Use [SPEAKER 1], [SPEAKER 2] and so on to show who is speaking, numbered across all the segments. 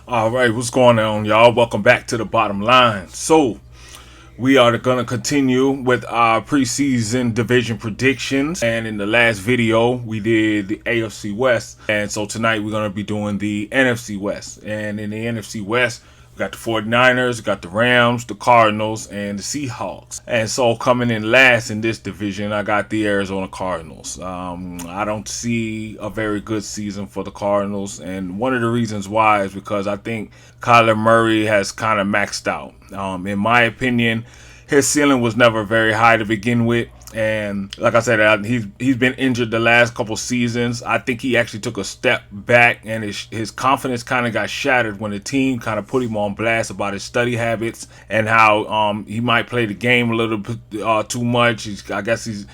[SPEAKER 1] All right, what's going on, y'all? Welcome back to the bottom line. So, we are going to continue with our preseason division predictions. And in the last video, we did the AFC West. And so tonight, we're going to be doing the NFC West. And in the NFC West, we got the 49ers, we got the Rams, the Cardinals, and the Seahawks. And so coming in last in this division, I got the Arizona Cardinals. I don't see a very good season for the Cardinals. And one of the reasons why is because I think Kyler Murray has kind of maxed out. In my opinion, his ceiling was never very high to begin with. And like I said, he's been injured the last couple seasons. I think he actually took a step back, and his confidence kind of got shattered when the team kind of put him on blast about his study habits and how he might play the game a little bit too much. I guess he's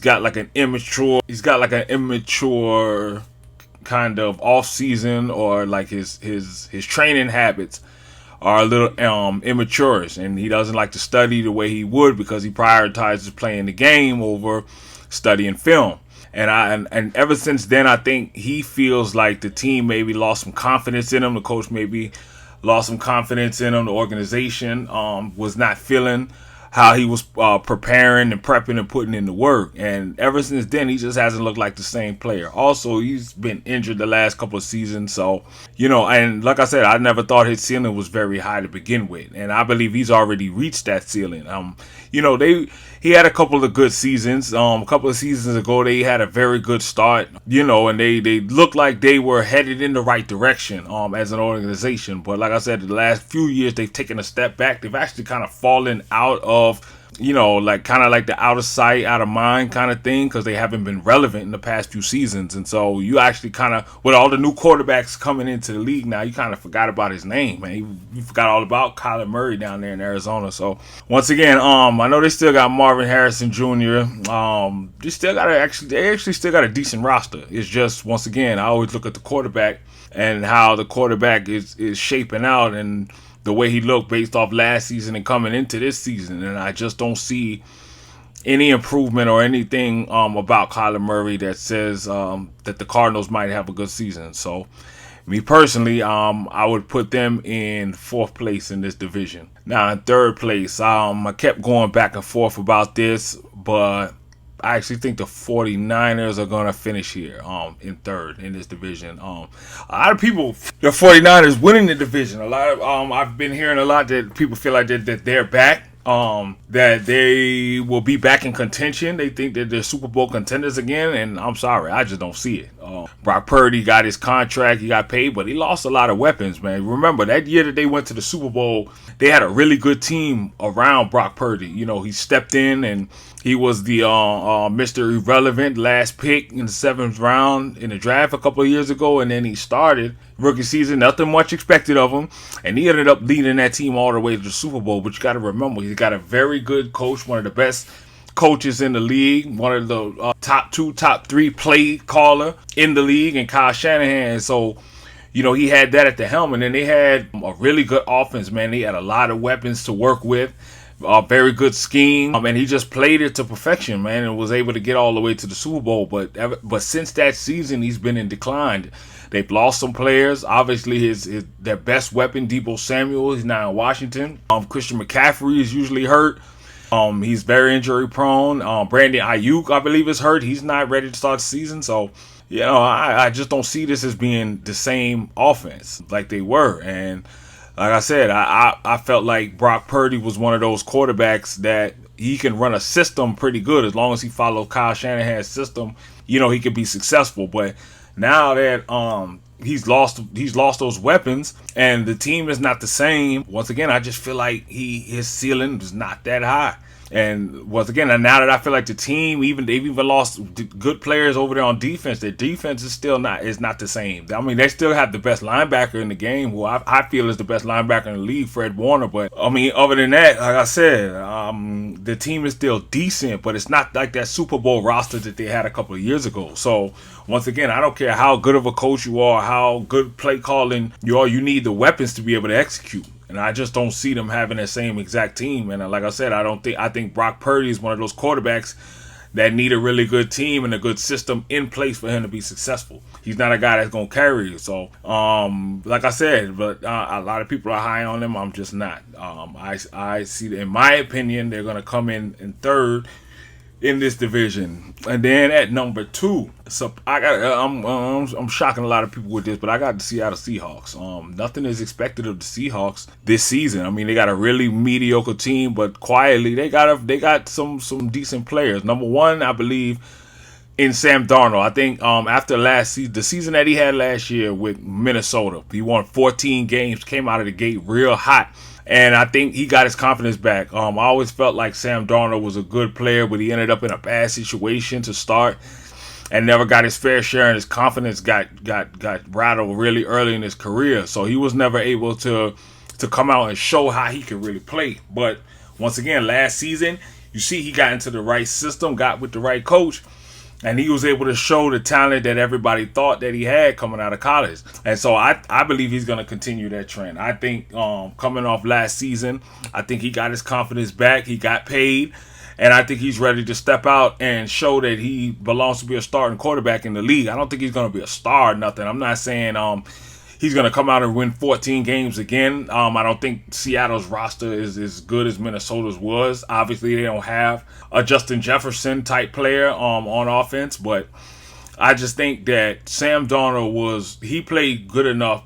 [SPEAKER 1] got like an immature kind of off season, or like his training habits are a little immature, and he doesn't like to study the way he would because he prioritizes playing the game over studying film. And ever since then, I think he feels like the team maybe lost some confidence in him. The coach maybe lost some confidence in him. The organization was not feeling how he was preparing and prepping and putting in the work. And ever since then, he just hasn't looked like the same player. Also, he's been injured the last couple of seasons. So, and like I said, I never thought his ceiling was very high to begin with. And I believe he's already reached that ceiling. He had a couple of good seasons. A couple of seasons ago, they had a very good start, and they looked like they were headed in the right direction as an organization. But like I said, the last few years, they've taken a step back. They've actually kind of fallen out of like the out of sight, out of mind kind of thing, because they haven't been relevant in the past few seasons. And so you actually kind of, with all the new quarterbacks coming into the league now, you kind of forgot about his name, man. You forgot all about Kyler Murray down there in Arizona. So once again, I know they still got Marvin Harrison Jr. They actually still got a decent roster. It's just, once again, I always look at the quarterback and how the quarterback is shaping out, and the way he looked based off last season and coming into this season. And I just don't see any improvement or anything about Kyler Murray that says that the Cardinals might have a good season. So me personally, I would put them in fourth place in this division. Now in third place, I kept going back and forth about this, but I actually think the 49ers are going to finish here in third in this division. A lot of people, the 49ers winning the division. A lot of I've been hearing a lot that people feel like that they're back, that they will be back in contention. They think that they're Super Bowl contenders again, and I'm sorry, I just don't see it. Brock Purdy got his contract, he got paid, but he lost a lot of weapons, man. Remember, that year that they went to the Super Bowl, they had a really good team around Brock Purdy. He stepped in, and he was the Mr. Irrelevant last pick in the 7th round in the draft a couple of years ago, and then he started rookie season, nothing much expected of him, and he ended up leading that team all the way to the Super Bowl. But you got to remember, he's got a very good coach, one of the best coaches in the league, one of the top 3 play caller in the league, and Kyle Shanahan. So he had that at the helm, and then they had a really good offense, man. They had a lot of weapons to work with, a very good scheme, and he just played it to perfection, man, and was able to get all the way to the Super Bowl. But since that season, he's been in decline. They've lost some players. Obviously, their best weapon, Deebo Samuel, he's now in Washington. Christian McCaffrey is usually hurt. He's very injury prone. Brandon Ayuk, I believe, is hurt. He's not ready to start the season. So, I just don't see this as being the same offense like they were. And like I said, I felt like Brock Purdy was one of those quarterbacks that he can run a system pretty good as long as he follows Kyle Shanahan's system. He could be successful. But now that he's lost those weapons and the team is not the same, once again, I just feel like his ceiling is not that high. And once again, now that I feel like the team, they've even lost good players over there on defense, their defense is not the same. I mean, they still have the best linebacker in the game, who I feel is the best linebacker in the league, Fred Warner. But I mean, other than that, like I said, the team is still decent, but it's not like that Super Bowl roster that they had a couple of years ago. So once again, I don't care how good of a coach you are, how good play calling you are, you need the weapons to be able to execute. And I just don't see them having that same exact team. And like I said, I think Brock Purdy is one of those quarterbacks that need a really good team and a good system in place for him to be successful. He's not a guy that's gonna carry you. So, like I said, but a lot of people are high on him. I'm just not. I see, in my opinion, they're gonna come in third in this division. And then at number 2, so I got I'm shocking a lot of people with this, but I got the Seattle Seahawks. Nothing is expected of the Seahawks this season. I mean, they got a really mediocre team, but quietly they got some decent players. Number 1, I believe, in Sam Darnold. I think after the season that he had last year with Minnesota, he won 14 games, came out of the gate real hot. And I think he got his confidence back. I always felt like Sam Darnold was a good player, but he ended up in a bad situation to start and never got his fair share, and his confidence got rattled really early in his career. So he was never able to come out and show how he could really play. But once again, last season, you see he got into the right system, got with the right coach, and he was able to show the talent that everybody thought that he had coming out of college. And so I believe he's going to continue that trend. I think coming off last season, I think he got his confidence back. He got paid. And I think he's ready to step out and show that he belongs to be a starting quarterback in the league. I don't think he's going to be a star or nothing. I'm not saying he's going to come out and win 14 games again. I don't think Seattle's roster is as good as Minnesota's was. Obviously, they don't have a Justin Jefferson type player on offense, but I just think that Sam Darnold he played good enough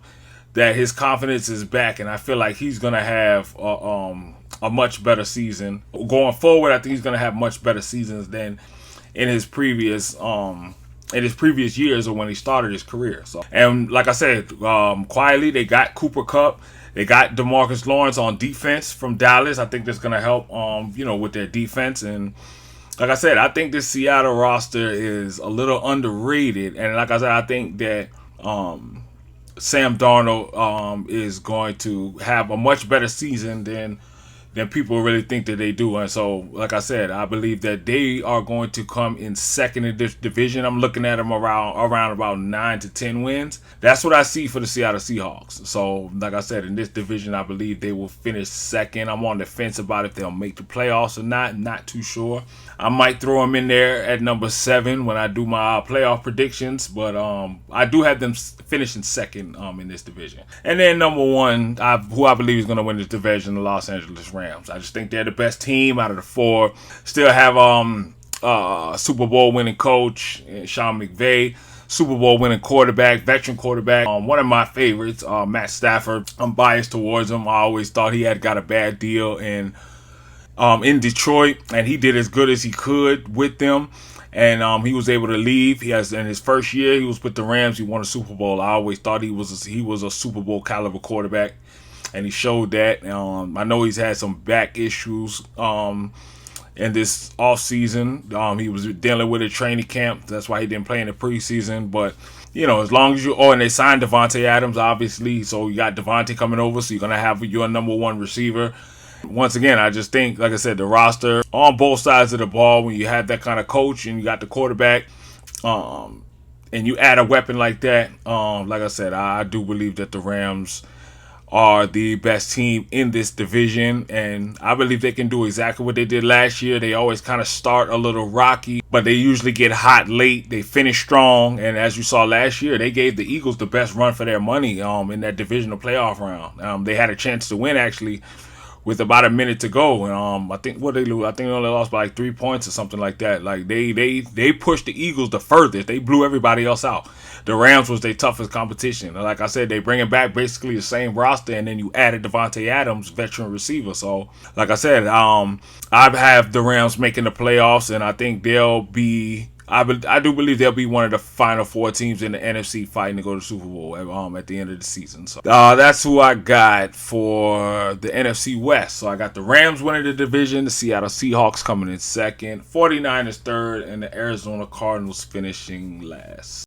[SPEAKER 1] that his confidence is back, and I feel like he's going to have a much better season going forward. I think he's going to have much better seasons than in his previous years or when he started his career. So, and like I said, quietly they got Cooper Kupp, they got DeMarcus Lawrence on defense from Dallas. I think that's going to help, with their defense. And like I said, I think this Seattle roster is a little underrated. And like I said, I think that Sam Darnold is going to have a much better season than people really think that they do. And so, like I said, I believe that they are going to come in second in this division. I'm looking at them around about 9 to 10 wins. That's what I see for the Seattle Seahawks. So, like I said, in this division, I believe they will finish second. I'm on the fence about if they'll make the playoffs or not. Not too sure. I might throw them in there at number 7 when I do my playoff predictions, but I do have them finishing second in this division. And then number 1, who I believe is going to win this division, the Los Angeles Rams. I just think they're the best team out of the 4. Still have Super Bowl winning coach Sean McVay, Super Bowl winning quarterback, veteran quarterback. One of my favorites, Matt Stafford. I'm biased towards him. I always thought he had got a bad deal in Detroit, and he did as good as he could with them. And he was able to leave. He has in his first year, he was with the Rams. He won a Super Bowl. I always thought he was a Super Bowl caliber quarterback, and he showed that. I know he's had some back issues in this offseason. He was dealing with a training camp. That's why he didn't play in the preseason. But as long as and they signed Davante Adams, obviously. So you got Davante coming over, so you're gonna have your number 1 receiver. Once again, I just think, like I said, the roster on both sides of the ball, when you have that kind of coach and you got the quarterback, and you add a weapon like that, like I said, I do believe that the Rams are the best team in this division, and I believe they can do exactly what they did last year. They always kind of start a little rocky, but they usually get hot late. They finish strong, and as you saw last year, they gave the Eagles the best run for their money in that divisional playoff round. They had a chance to win, actually, with about a minute to go. And I think what they lose, I think they only lost by like 3 points or something like that. Like they pushed the Eagles the furthest. They blew everybody else out. The Rams was their toughest competition. Like I said, they bringing back basically the same roster, and then you added Davante Adams, veteran receiver. So, like I said, I have the Rams making the playoffs, and I think they'll be. I do believe they'll be one of the final 4 teams in the NFC fighting to go to the Super Bowl at the end of the season. So that's who I got for the NFC West. So I got the Rams winning the division, the Seattle Seahawks coming in second, 49ers third, and the Arizona Cardinals finishing last.